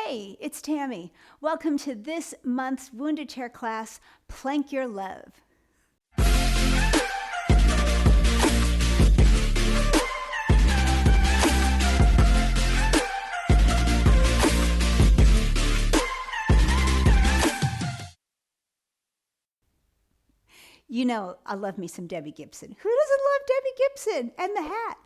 Hey, it's Tammy. Welcome to this month's Wounded Chair class, Plank Your Love. You know, I love me some Debbie Gibson. Who doesn't love Debbie Gibson and the hat?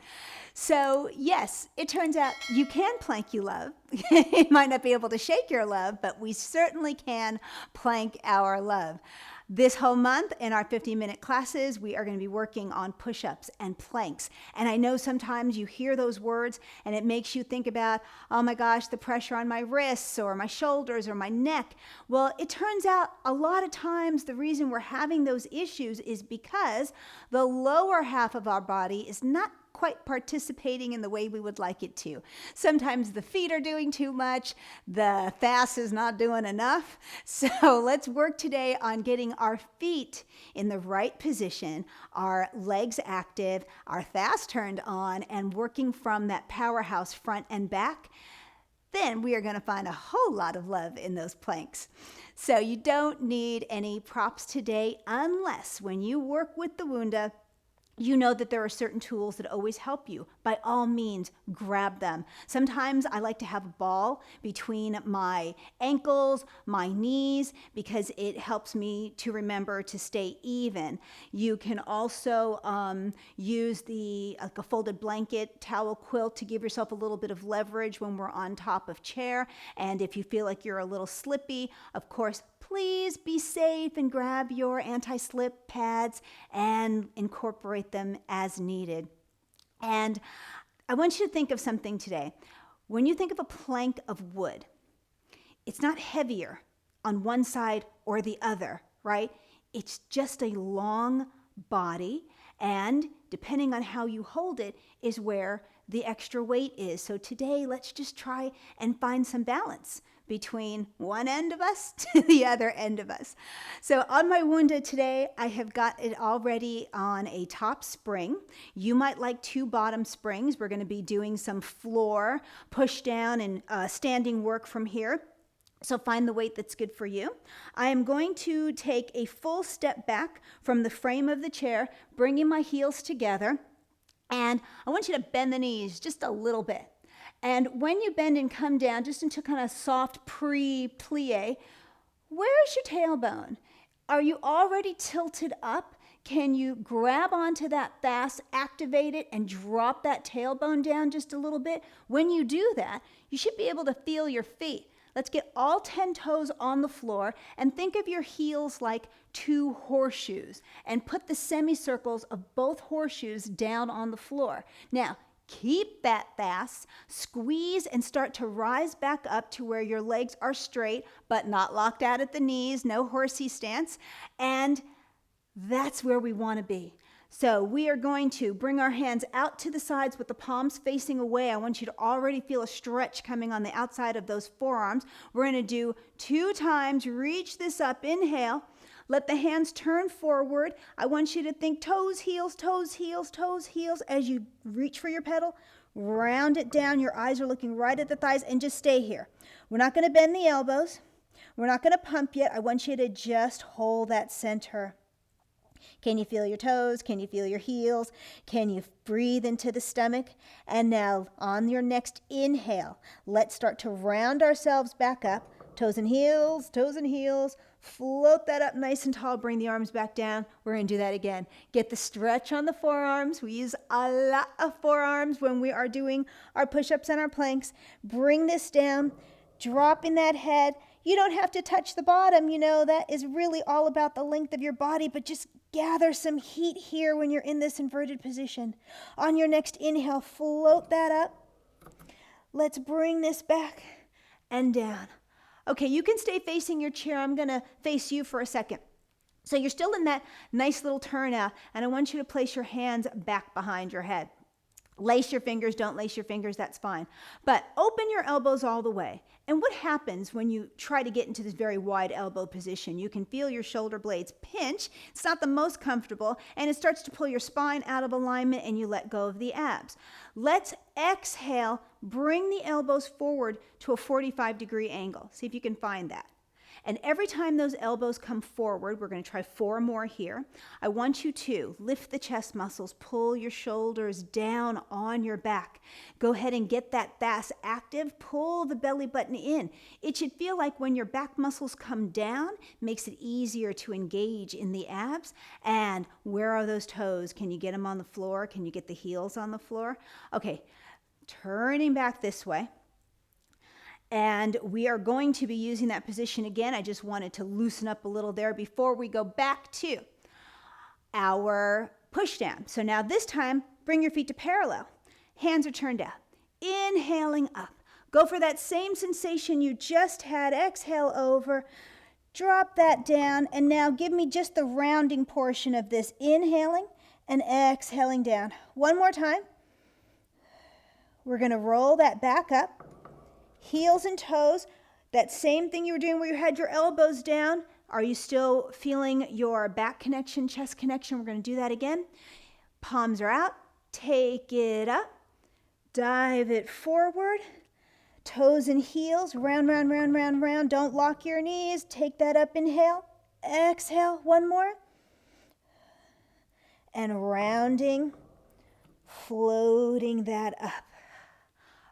So, yes, it turns out you can plank your love. You might not be able to shake your love, but we certainly can plank our love. This whole month in our 50-minute classes, we are going to be working on push-ups and planks. And I know sometimes you hear those words and it makes you think about, oh my gosh, the pressure on my wrists or my shoulders or my neck. Well, it turns out a lot of times the reason we're having those issues is because the lower half of our body is not quite participating in the way we would like it to. Sometimes the feet are doing too much, the fast is not doing enough. So let's work today on getting our feet in the right position, our legs active, our fast turned on, and working from that powerhouse front and back. Then we are going to find a whole lot of love in those planks. So you don't need any props today unless when you work with the Wunda, you know that there are certain tools that always help you. By all means, grab them. Sometimes I like to have a ball between my ankles, my knees, because it helps me to remember to stay even. You can also use like a folded blanket, towel, quilt to give yourself a little bit of leverage when we're on top of chair. And if you feel like you're a little slippy, of course, please be safe and grab your anti-slip pads and incorporate them as needed. And I want you to think of something today. When you think of a plank of wood, it's not heavier on one side or the other, right? It's just a long body, and depending on how you hold it is where the extra weight is. So today, let's just try and find some balance between one end of us to the other end of us. So on my Wunda today, I have got it already on a top spring. You might like two bottom springs. We're going to be doing some floor, push down, and standing work from here. So find the weight that's good for you. I am going to take a full step back from the frame of the chair, bringing my heels together. And I want you to bend the knees just a little bit. And when you bend and come down, just into kind of soft plie, where's your tailbone? Are you already tilted up? Can you grab onto that fast, activate it, and drop that tailbone down just a little bit? When you do that, you should be able to feel your feet. Let's get all 10 toes on the floor and think of your heels like two horseshoes and put the semicircles of both horseshoes down on the floor. Now, keep that fast, squeeze and start to rise back up to where your legs are straight but not locked out at the knees, no horsey stance, and that's where we want to be. So we are going to bring our hands out to the sides with the palms facing away. I want you to already feel a stretch coming on the outside of those forearms. We're going to do 2 times, reach this up, inhale. Let the hands turn forward. I want you to think toes, heels, toes, heels, toes, heels. As you reach for your pedal, round it down. Your eyes are looking right at the thighs and just stay here. We're not going to bend the elbows. We're not going to pump yet. I want you to just hold that center. Can you feel your toes? Can you feel your heels? Can you breathe into the stomach? And now on your next inhale, let's start to round ourselves back up. Toes and heels, toes and heels. Float that up nice and tall. Bring the arms back down. We're going to do that again. Get the stretch on the forearms. We use a lot of forearms when we are doing our push-ups and our planks. Bring this down, dropping that head. You don't have to touch the bottom. You know, that is really all about the length of your body, but just gather some heat here when you're in this inverted position. On your next inhale, float that up. Let's bring this back and down. Okay, you can stay facing your chair. I'm going to face you for a second. So you're still in that nice little turnout, and I want you to place your hands back behind your head. Lace your fingers, don't lace your fingers, that's fine. But open your elbows all the way. And what happens when you try to get into this very wide elbow position? You can feel your shoulder blades pinch. It's not the most comfortable, and it starts to pull your spine out of alignment, and you let go of the abs. Let's exhale, bring the elbows forward to a 45-degree angle. See if you can find that. And every time those elbows come forward, we're going to try 4 more here. I want you to lift the chest muscles, pull your shoulders down on your back. Go ahead and get that thas active, pull the belly button in. It should feel like when your back muscles come down, makes it easier to engage in the abs. And where are those toes? Can you get them on the floor? Can you get the heels on the floor? Okay, turning back this way. And we are going to be using that position again. I just wanted to loosen up a little there before we go back to our push down. So now this time, bring your feet to parallel. Hands are turned out. Inhaling up. Go for that same sensation you just had. Exhale over. Drop that down. And now give me just the rounding portion of this. Inhaling and exhaling down. One more time. We're going to roll that back up. Heels and toes, that same thing you were doing where you had your elbows down. Are you still feeling your back connection, chest connection? We're going to do that again. Palms are out. Take it up. Dive it forward. Toes and heels, round, round, round, round, round. Don't lock your knees. Take that up, inhale. Exhale, one more. And rounding, floating that up.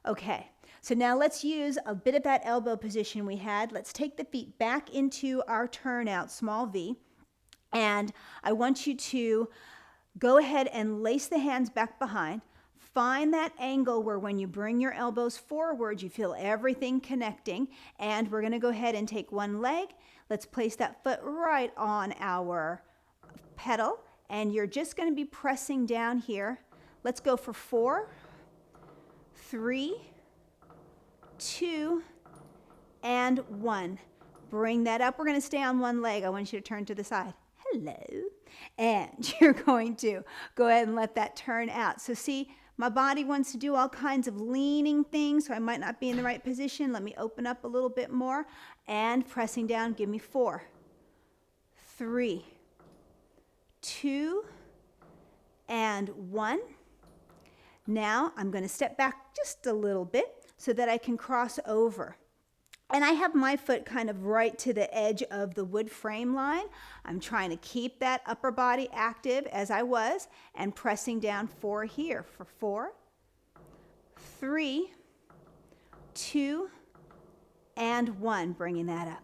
Okay. So now let's use a bit of that elbow position we had. Let's take the feet back into our turnout, small V. And I want you to go ahead and lace the hands back behind. Find that angle where when you bring your elbows forward, you feel everything connecting. And we're going to go ahead and take one leg. Let's place that foot right on our pedal. And you're just going to be pressing down here. Let's go for 4, 3, 2, and 1. Bring that up. We're going to stay on one leg. I want you to turn to the side. Hello. And you're going to go ahead and let that turn out. So see, my body wants to do all kinds of leaning things, so I might not be in the right position. Let me open up a little bit more. And pressing down, give me 4, 3, 2, and 1. Now I'm going to step back just a little bit so that I can cross over. And I have my foot kind of right to the edge of the wood frame line. I'm trying to keep that upper body active as I was and pressing down 4 here for 4, 3, 2, and 1, bringing that up.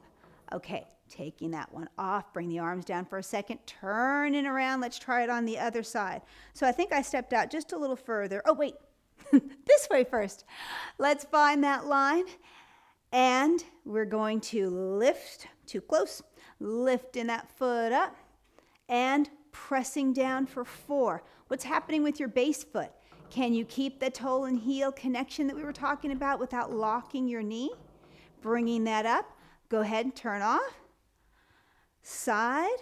Okay, taking that one off, bring the arms down for a second, turning around. Let's try it on the other side. So I think I stepped out just a little further. Oh, wait. This way first. Let's find that line. And we're going to lift, too close, lifting that foot up and pressing down for 4. What's happening with your base foot? Can you keep the toe and heel connection that we were talking about without locking your knee? Bringing that up. Go ahead and turn off. Side.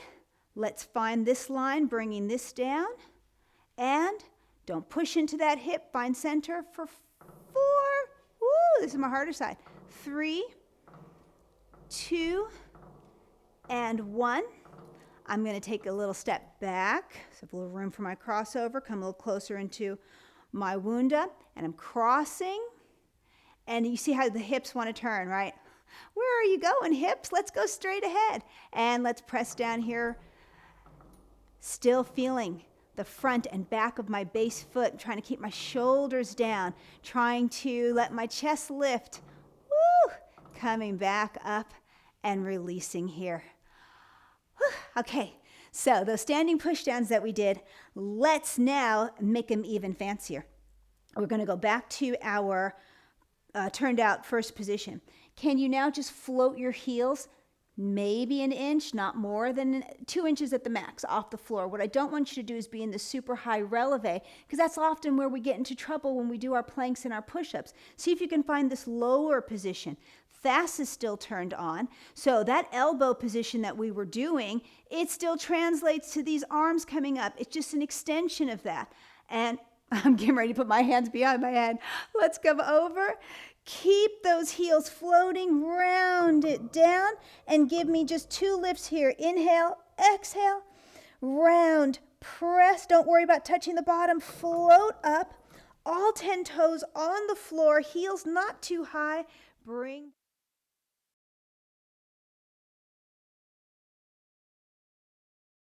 Let's find this line, bringing this down. And don't push into that hip. Find center for 4. Woo, this is my harder side. 3, 2, and 1. I'm going to take a little step back. So a little room for my crossover. Come a little closer into my wunda. And I'm crossing. And you see how the hips want to turn, right? Where are you going, hips? Let's go straight ahead. And let's press down here. Still feeling the front and back of my base foot. I'm trying to keep my shoulders down. Trying to let my chest lift. Woo! Coming back up and releasing here. Whew. Okay, so those standing push downs that we did, let's now make them even fancier. We're going to go back to our turned out first position. Can you now just float your heels maybe an inch, not more than 2 inches at the max off the floor? What I don't want you to do is be in the super high releve, because that's often where we get into trouble when we do our planks and our push-ups. See if you can find this lower position. Thas is still turned on, so that elbow position that we were doing, it still translates to these arms coming up. It's just an extension of that. And I'm getting ready to put my hands behind my head. Let's come over. Keep those heels floating, round it down, and give me just 2 lifts here. Inhale, exhale, round, press. Don't worry about touching the bottom. Float up, all 10 toes on the floor, heels not too high. Bring